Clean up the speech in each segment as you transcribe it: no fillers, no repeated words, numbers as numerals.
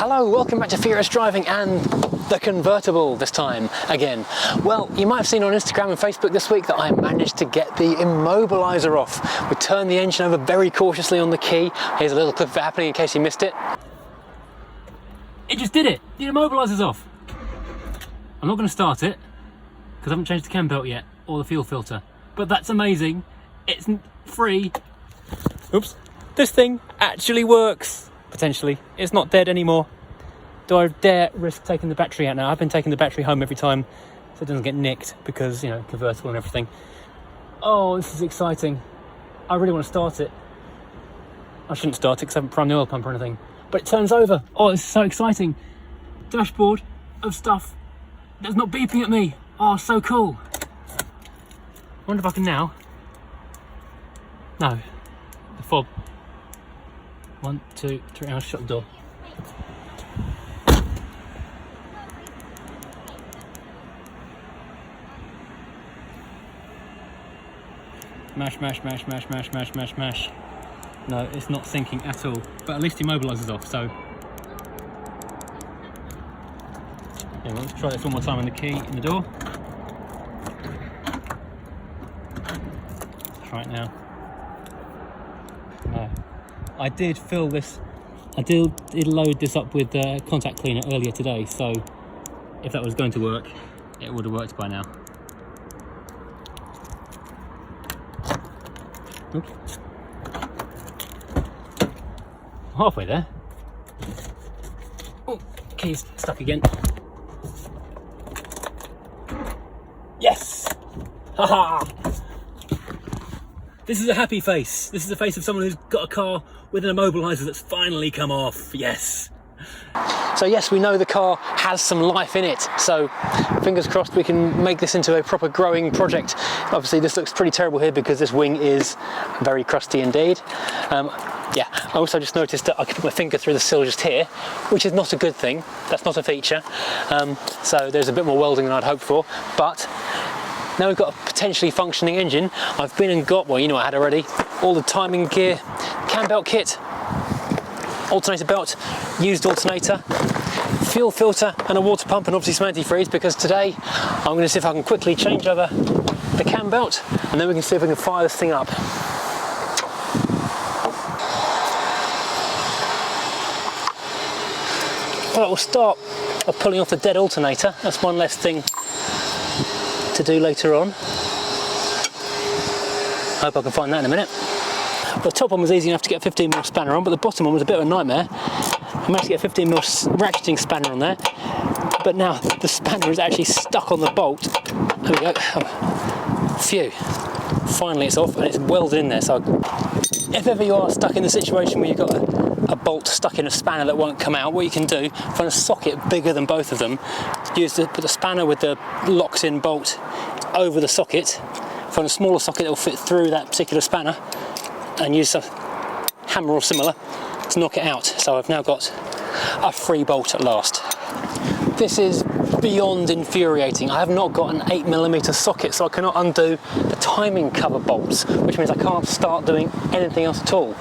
Hello, welcome back to Furious Driving and the convertible this time again. Well, you might have seen on Instagram and Facebook this week that I managed to get the Immobilizer off. We turned the engine over very cautiously on the key. Here's a little clip of it happening in case you missed it. It just did it! The Immobilizer's off. I'm not going to start it because I haven't changed the cam belt yet or the fuel filter. But that's amazing. It's free. Oops. This thing actually works. Potentially. It's not dead anymore. Do I dare risk taking the battery out now? I've been taking the battery home every time so it doesn't get nicked because, you know, convertible and everything. Oh, this is exciting. I really want to start it. I shouldn't start it because I haven't primed the oil pump or anything. But it turns over. Oh, this is so exciting. Dashboard of stuff that's not beeping at me. Oh, so cool. I wonder if I can now. No. The fob. 1, 2, 3, I'll shut the door. Mash, mash, mash, mash, mash, mash, mash, mash. No, it's not syncing at all. But at least the Immobilizer's off, so. Yeah, let's try this one more time on the key in the door. Try it now. No. I did fill this, I did load this up with contact cleaner earlier today, so if that was going to work, it would have worked by now. Oops. Halfway there. Oh, key's stuck again. Yes! Haha! This is a happy face. This is the face of someone who's got a car with an Immobilizer that's finally come off. Yes. So yes, we know the car has some life in it. So fingers crossed we can make this into a proper growing project. Obviously this looks pretty terrible here because this wing is very crusty indeed. Yeah, I also just noticed that I can put my finger through the sill just here, which is not a good thing. That's not a feature. So there's a bit more welding than I'd hoped for, but now we've got a potentially functioning engine. I've been and got, well, you know I had already, all the timing gear, cam belt kit, alternator belt, used alternator, fuel filter and a water pump and obviously some antifreeze, because today I'm going to see if I can quickly change over the cam belt and then we can see if we can fire this thing up. Right, we'll start by pulling off the dead alternator. That's one less thing to do later on. Hope I can find that in a minute. The top one was easy enough to get a 15mm spanner on, but the bottom one was a bit of a nightmare. I managed to get a 15mm ratcheting spanner on there, but now the spanner is actually stuck on the bolt. There we go. Oh, phew. Finally it's off and it's welded in there. So if ever you are stuck in the situation where you've got a bolt stuck in a spanner that won't come out, what you can do, find a socket bigger than both of them, put the spanner with the locked in bolt over the socket, find a smaller socket that will fit through that particular spanner, and use a hammer or similar to knock it out. So I've now got a free bolt at last. This is beyond infuriating. I have not got an 8mm socket, so I cannot undo the timing cover bolts, which means I can't start doing anything else at all.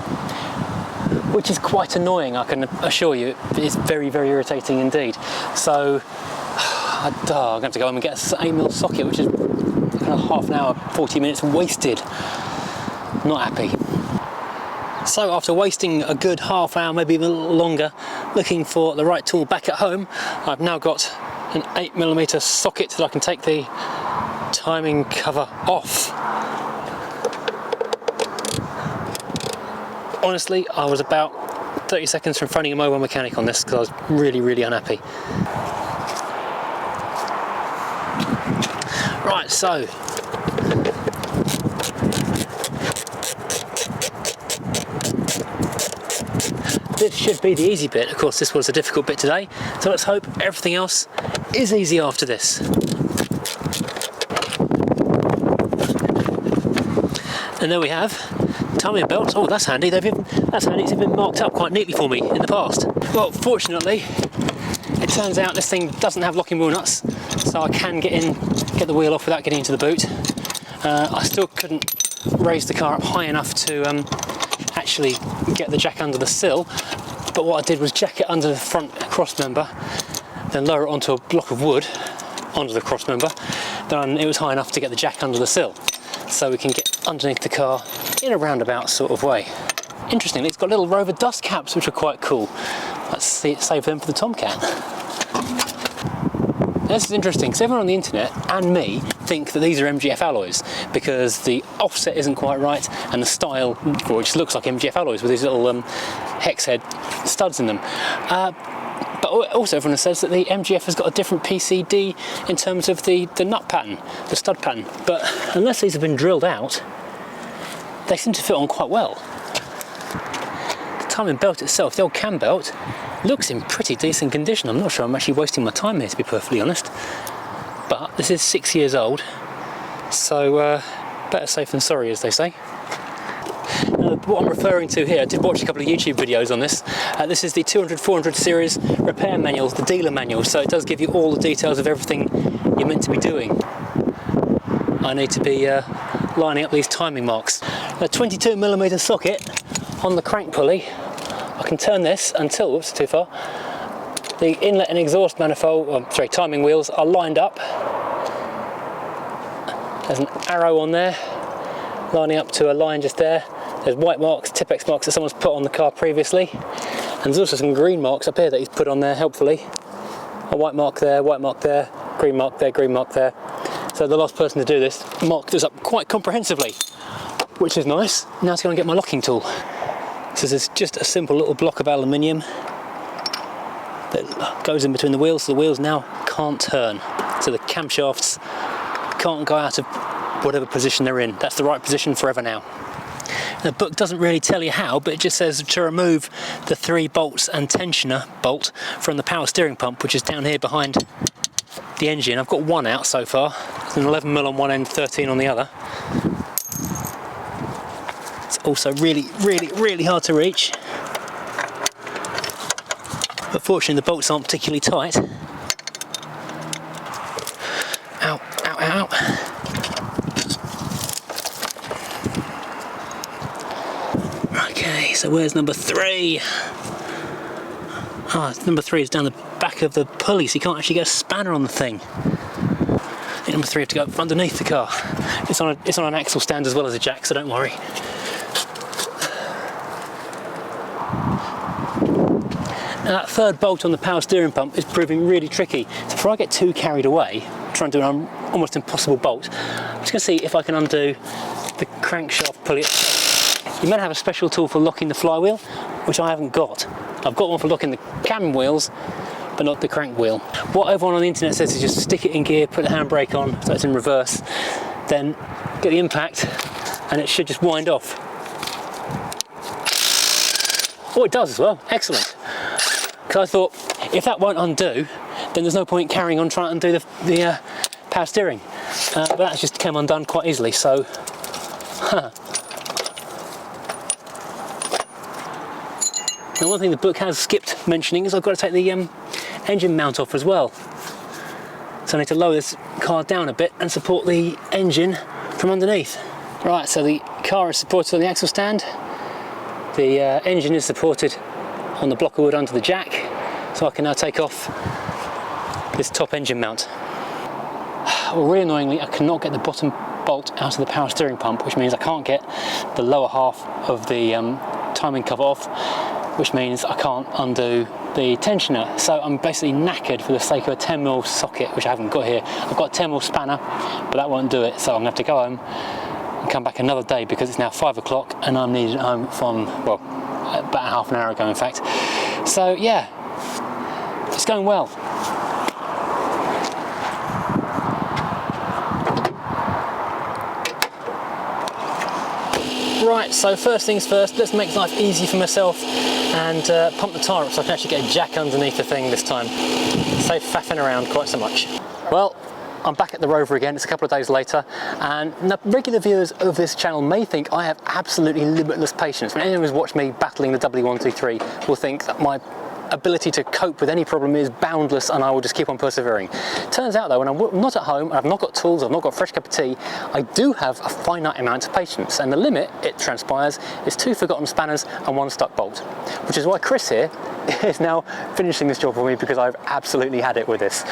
Which is quite annoying, I can assure you. It's very, very irritating indeed. So I'm going to have to go home and get an 8mm socket, which is kind of half an hour, 40 minutes wasted. Not happy. So after wasting a good half hour, maybe even a little longer, looking for the right tool back at home, I've now got an 8mm socket that I can take the timing cover off. Honestly, I was about 30 seconds from phoning a mobile mechanic on this because I was really, really unhappy. Right, so this should be the easy bit. Of course, this was a difficult bit today, so let's hope everything else is easy after this. And there we have timing belt. Oh, that's handy. That's handy. It's been marked up quite neatly for me in the past. Well, fortunately, it turns out this thing doesn't have locking wheel nuts, so I can get the wheel off without getting into the boot. I still couldn't raise the car up high enough to actually get the jack under the sill, but what I did was jack it under the front cross member, then lower it onto a block of wood onto the cross member. Then it was high enough to get the jack under the sill, so we can get underneath the car in a roundabout sort of way. Interestingly, it's got little Rover dust caps, which are quite cool. Let's save them for the Tomcat. This is interesting because everyone on the internet and me think that these are MGF alloys because the offset isn't quite right and the style, which looks like MGF alloys with these little hex head studs in them. But also everyone says that the MGF has got a different PCD in terms of the nut pattern, the stud pattern. But unless these have been drilled out, they seem to fit on quite well. The timing belt itself, the old cam belt, looks in pretty decent condition. I'm not sure I'm actually wasting my time here, to be perfectly honest. But this is 6 years old, so better safe than sorry, as they say. What I'm referring to here, I did watch a couple of YouTube videos on this. This is the 200-400 series repair manual, the dealer manual, so it does give you all the details of everything you're meant to be doing. I need to be lining up these timing marks. A 22mm socket on the crank pulley. I can turn this until, whoops, too far. The inlet and exhaust manifold, timing wheels are lined up. There's an arrow on there, lining up to a line just there. There's white marks, Tipex marks that someone's put on the car previously. And there's also some green marks up here that he's put on there, helpfully. A white mark there, green mark there, green mark there. So the last person to do this marked this up quite comprehensively, which is nice. Now to go and get my locking tool. So this is just a simple little block of aluminium that goes in between the wheels, so the wheels now can't turn. So the camshafts can't go out of whatever position they're in. That's the right position forever now. The book doesn't really tell you how, but it just says to remove the 3 bolts and tensioner bolt from the power steering pump, which is down here behind the engine. I've got one out so far. It's an 11mm on one end, 13 on the other. It's also really hard to reach. But fortunately the bolts aren't particularly tight. Ow, ow, ow. Okay, so where's number 3? Number 3 is down the back of the pulley, so you can't actually get a spanner on the thing. I think number 3 have to go up underneath the car. It's on an axle stand as well as a jack, so don't worry. Now that 3rd bolt on the power steering pump is proving really tricky. So before I get too carried away, trying to do an almost impossible bolt, I'm just going to see if I can undo the crankshaft pulley. You might have a special tool for locking the flywheel, which I haven't got. I've got one for locking the cam wheels, but not the crank wheel. What everyone on the internet says is just stick it in gear, put the handbrake on so it's in reverse, then get the impact, and it should just wind off. Oh, it does as well. Excellent. Because I thought, if that won't undo, then there's no point carrying on trying to undo the power steering. But that just came undone quite easily, so... Now one thing the book has skipped mentioning is I've got to take the engine mount off as well. So I need to lower this car down a bit and support the engine from underneath. Right, so the car is supported on the axle stand. The engine is supported on the block of wood under the jack. So I can now take off this top engine mount. Well, really annoyingly, I cannot get the bottom bolt out of the power steering pump, which means I can't get the lower half of the timing cover off, which means I can't undo the tensioner. So I'm basically knackered for the sake of a 10mm socket, which I haven't got here. I've got a 10mm spanner, but that won't do it. So I'm gonna have to go home and come back another day because it's now 5 o'clock and I'm needed at home from, well, about half an hour ago in fact. So yeah, it's going well. Right, so first things first, let's make life easy for myself and pump the tyre up so I can actually get a jack underneath the thing this time. Save faffing around quite so much. Well, I'm back at the Rover again. It's a couple of days later, and regular viewers of this channel may think I have absolutely limitless patience. When anyone who's watched me battling the W123 will think that my ability to cope with any problem is boundless, and I will just keep on persevering. Turns out though, when I'm not at home, I've not got tools, I've not got a fresh cup of tea, I do have a finite amount of patience, and the limit, it transpires, is 2 forgotten spanners and 1 stuck bolt, which is why Chris here is now finishing this job for me, because I've absolutely had it with this.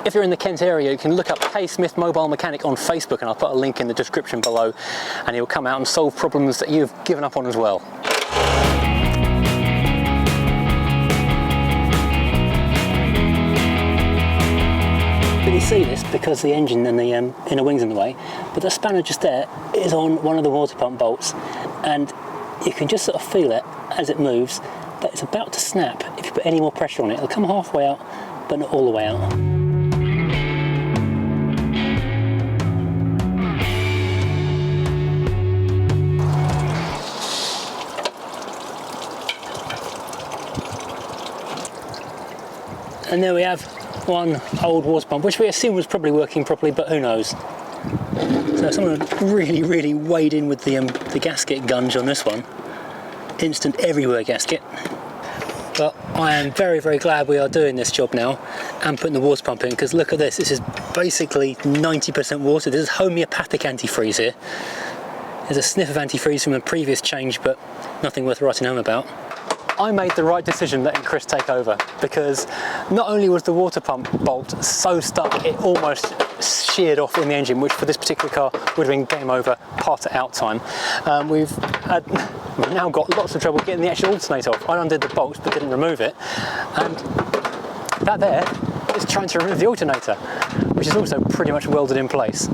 If you're in the Kent area, you can look up K Smith Mobile Mechanic on Facebook, and I'll put a link in the description below, and he'll come out and solve problems that you've given up on as well. You see this because the engine and the inner wing's in the way, but the spanner just there is on one of the water pump bolts, and you can just sort of feel it as it moves that it's about to snap. If you put any more pressure on it, it'll come halfway out, but not all the way out. And there we have one old water pump, which we assume was probably working properly, but who knows. So someone really weighed in with the gasket gunge on this one. Instant everywhere gasket. But I am very glad we are doing this job now and putting the water pump in, because look at this. This is basically 90% water. This is homeopathic antifreeze here. There's a sniff of antifreeze from the previous change, but nothing worth writing home about. I made the right decision letting Chris take over, because not only was the water pump bolt so stuck it almost sheared off in the engine, which for this particular car would have been game over, part out time. We've now got lots of trouble getting the actual alternator off. I undid the bolts but didn't remove it, and that there is trying to remove the alternator, which is also pretty much welded in place.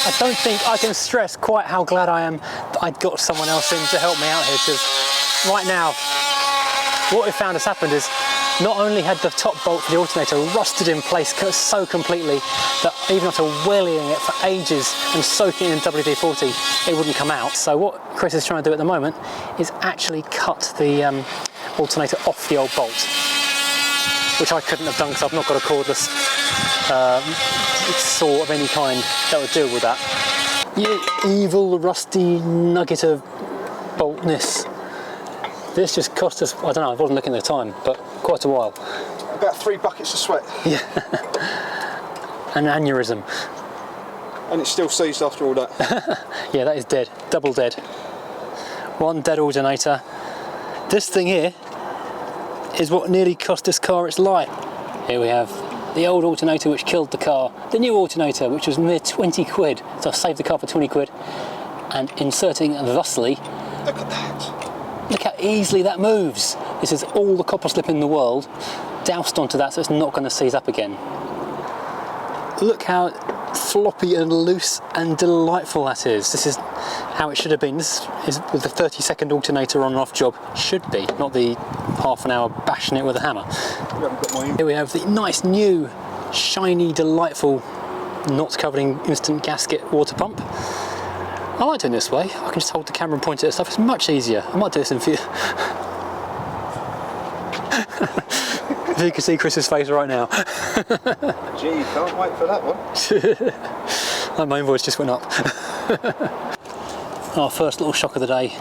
I don't think I can stress quite how glad I am that I'd got someone else in to help me out here, because right now what we found has happened is not only had the top bolt for the alternator rusted in place so completely that even after wheeling it for ages and soaking it in WD-40 it wouldn't come out. So what Chris is trying to do at the moment is actually cut the alternator off the old bolt, which I couldn't have done because I've not got a cordless saw of any kind that would deal with that. You evil rusty nugget of boltness. This just cost us, I don't know, I wasn't looking at the time, but quite a while. About 3 buckets of sweat. Yeah. An aneurysm. And it's still seized after all that. Yeah, that is dead. Double dead. One dead alternator. This thing here is what nearly cost this car its life. Here we have the old alternator which killed the car, the new alternator which was mere 20 quid, so I saved the car for 20 quid, and inserting thusly. Look at that. Look how easily that moves. This is all the copper slip in the world doused onto that, so it's not going to seize up again. Look how floppy and loose and delightful that is. This is how it should have been. This is with the 30-second alternator on and off job should be, not the half an hour bashing it with a hammer. Here we have the nice new shiny delightful not covered in instant gasket water pump. I like doing it this way. I can just hold the camera and point it at stuff. It's much easier. I might do this in view. If you can see Chris's face right now. Gee, can't wait for that one. My invoice just went up. Our first little shock of the day,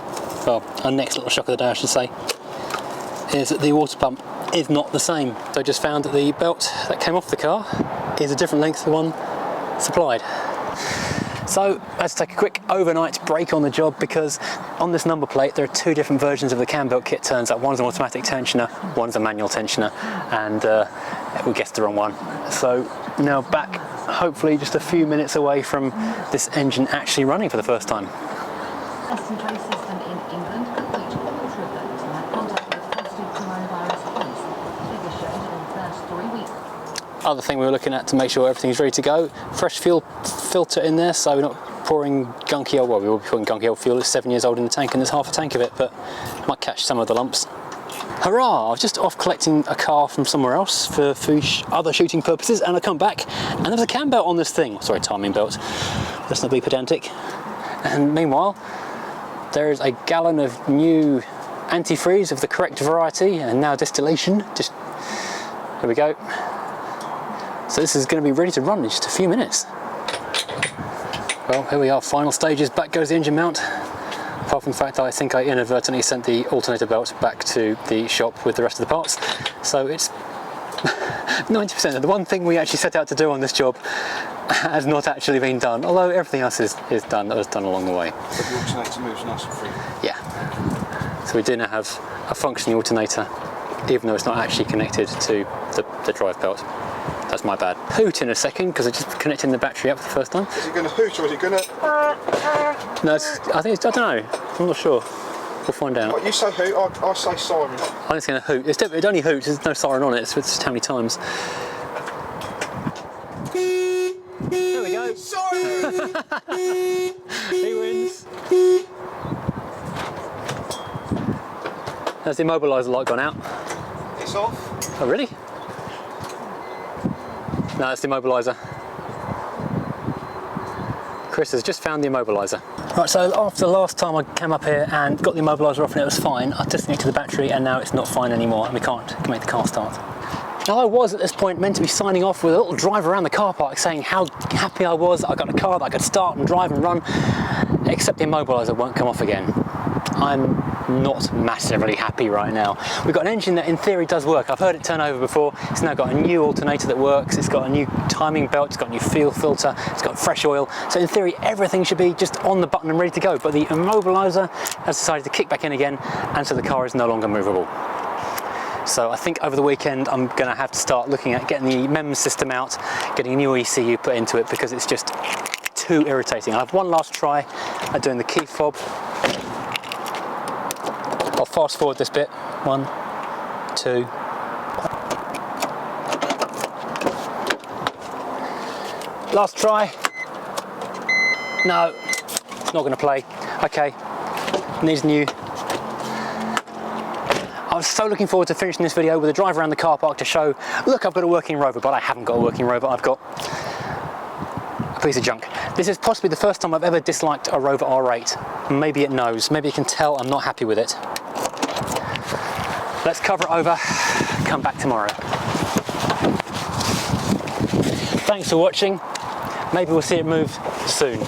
well, our next little shock of the day I should say, is that the water pump is not the same. So I just found that the belt that came off the car is a different length to the one supplied. So let's take a quick overnight break on the job, because on this number plate there are 2 different versions of the cam belt kit. Turns out one's an automatic tensioner, one's a manual tensioner, and we guessed the wrong one. So now back, hopefully just a few minutes away from this engine actually running for the first time. test and trace system in England could reach a quarter of those who had contact with positive coronavirus case. Figures showed in the first 3 weeks. Other thing we were looking at to make sure everything's ready to go, fresh fuel filter in there, so we're not pouring gunky old, well, we will be pouring gunky old fuel. It's 7 years old in the tank and there's half a tank of it, but might catch some of the lumps. Hurrah! I was just off collecting a car from somewhere else for other shooting purposes, and I come back and there's a cam belt on this thing. Sorry, timing belt. Let's not be pedantic. And meanwhile, there is a gallon of new antifreeze of the correct variety and now distillation. Just, here we go. So this is going to be ready to run in just a few minutes. Well, here we are, final stages, back goes the engine mount. Apart from the fact that I think I inadvertently sent the alternator belt back to the shop with the rest of the parts. So it's 90% of the one thing we actually set out to do on this job has not actually been done, although everything else is done, that was done along the way. But the alternator moves nice and free. Yeah. So we do now have a functioning alternator, even though it's not actually connected to the drive belt. That's my bad. Hoot in a second, because I just connecting the battery up for the first time. Is it going to hoot or is it going to... No, I think it's, I don't know. I'm not sure. We'll find out. What, you say hoot, I say siren. I think it's going to hoot. It only hoots, there's no siren on it, so it's just how many times. There we go. Siren! He wins. Has the immobilizer light gone out? It's off. Oh, really? No, it's the immobilizer. Chris has just found the immobilizer. Right, so after the last time I came up here and got the immobilizer off and it was fine, I disconnected the battery and now it's not fine anymore and we can't make the car start. Now I was at this point meant to be signing off with a little drive around the car park saying how happy I was I got a car that I could start and drive and run, except the immobilizer won't come off again. I'm not massively happy right now. We've got an engine that in theory does work. I've heard it turn over before. It's now got a new alternator that works. It's got a new timing belt. It's got a new fuel filter. It's got fresh oil. So in theory, everything should be just on the button and ready to go. But the immobilizer has decided to kick back in again, and so the car is no longer movable. So I think over the weekend, I'm going to have to start looking at getting the MEMS system out, getting a new ECU put into it, because it's just too irritating. I'll have one last try at doing the key fob. I'll fast forward this bit. 1, 2. Last try. No, it's not going to play. Okay, needs new. I was so looking forward to finishing this video with a drive around the car park to show, look, I've got a working Rover, but I haven't got a working Rover. I've got a piece of junk. This is possibly the first time I've ever disliked a Rover R8. Maybe it knows. Maybe it can tell I'm not happy with it. Let's cover it over, come back tomorrow. Thanks for watching. Maybe we'll see it move soon.